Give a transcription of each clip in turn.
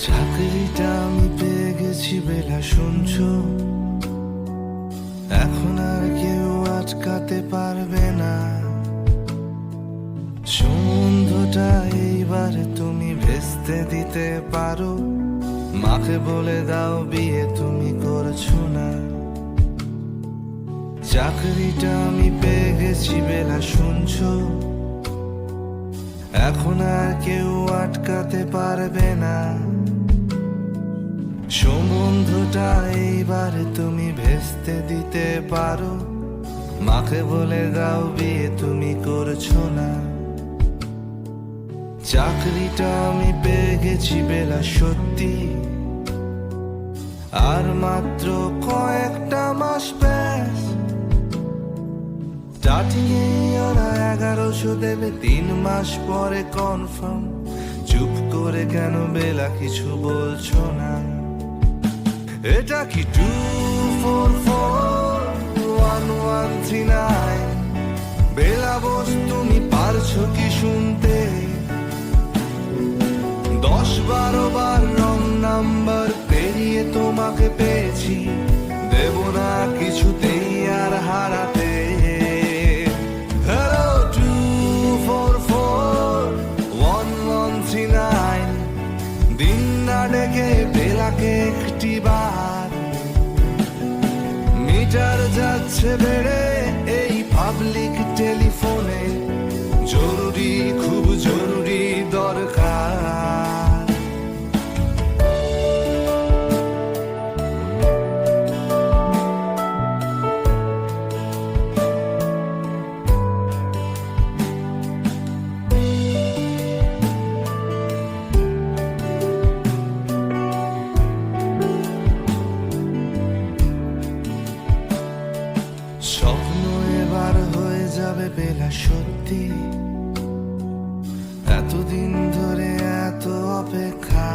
চাকরিটা আমি পেয়ে গেছি বেলা, শুনছো? এখন আর কেউ আটকাতে পারবে না। সমুদ্রটা এইবারে তুমি ভেস্তে দিতে পারো। মাকে বলে দাও বিয়ে তুমি করছো না। চাকরিটা আমি পেয়ে গেছি বেলা, শুনছো? এখন আর কেউ আটকাতে পারবে না। সম্বন্ধটা এইবারে তুমি ভেস্তে দিতে পারো। মাকে বলে দাও বিয়ে তুমি করছো না। চাকরিটা আমি পেয়ে গেছি বেলা, সত্যি আর মাত্র কয়েকটা মাস ব্যাস। স্টার্টিং এ ওরা 1100 দেবে, 3 মাস পরে কনফার্ম। চুপ করে কেন বেলা কিছু বলছো না? এটা কি 2441139? বেলা বোস তুমি পারছো কি শুনতে? 10-12 বার রং নাম্বার পেরিয়ে তোমাকে পেয়েছি। দেব না কিছুতেই আর হারাতে। হ্যালো 2441139, দিন না ডেকে বেলাকে একটি বার। মিটার যাচ্ছে বেড়ে এই পাবলিক টেলিফোনে, জরুরি খুব জরুরি দরকার। স্বপ্ন এবার হয়ে যাবে বেলা, সত্যি এতদিন ধরে এত অপেক্ষা।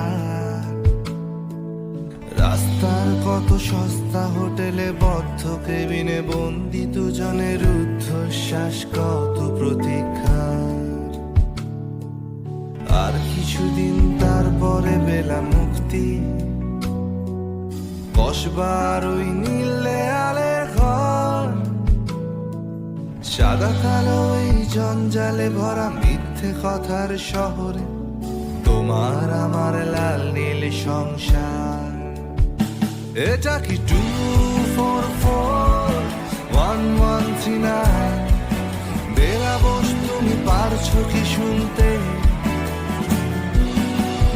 রাস্তার কত সস্তা হোটেলে বদ্ধ কেবিনে বন্দি দুজনের রুদ্ধশ্বাস, কত প্রতীক্ষা। আর কিছুদিন তারপরে বেলা মুক্তি, কসবার ওই নীল দেয়ালের ঘর। সাদা কালো এই জঞ্জালে ভরা মিথ্যে কথার শহরে, তোমার আমার লাল নীল সংসার। এটা কি 2441139? বেলা বোস তুমি পারছো কি শুনতে?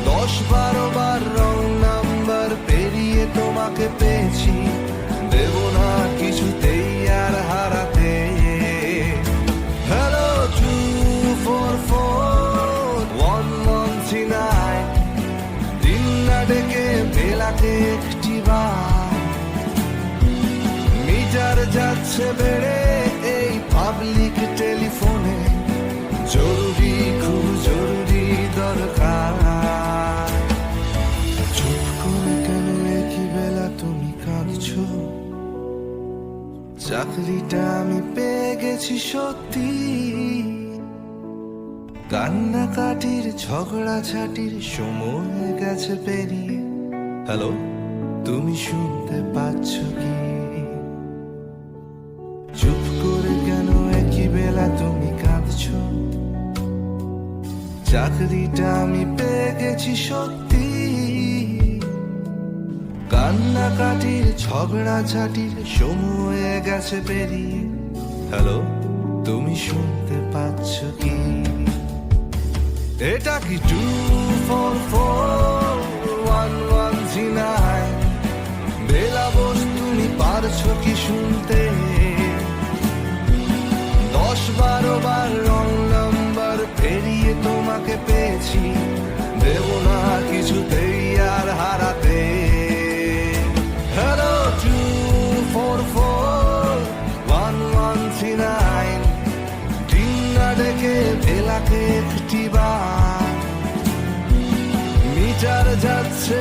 10-12 বার রং নাম্বার পেরিয়ে তোমাকে পেয়েছি। দেব না কিছুতেই আর হারাতে। হ্যালো 2441139, দিন না ডেকে বেলাকে একটি বার। মিটার যাচ্ছে বেড়ে এই পাবলিক টেলিফোনে, জরুরি খুব জরুরি দরকার। চুপ করে কেন একই বেলা তুমি কাঁদছো? চাকরিটা আমি পেয়ে গেছি সত্যি, কান্নাকাটির ঝগড়াঝাটির সময় গেছে পেরিয়ে। হ্যালো, তুমি শুনতে পাচ্ছ কি? চুপ করে কেন একই বেলা তুমি কাঁদছো? চাকরিটা আমি পেয়ে গেছি সত্যি, কান্নাকাটির ঝগড়াঝাটির সময় গেছে পেরিয়ে। হ্যালো, তুমি শুনতে পাচ্ছ কি? এটা কি 2441139? বেলা বোস তুমি পারছো কি শুনতে? 10-12 বার রং নাম্বার পেরিয়ে তোমাকে পেয়েছি। দেব না কিছুতেই আর হারাতে। হ্যালো 2441139, দিন না ডেকে বেলাকে একটি বার। মিটার যাচ্ছে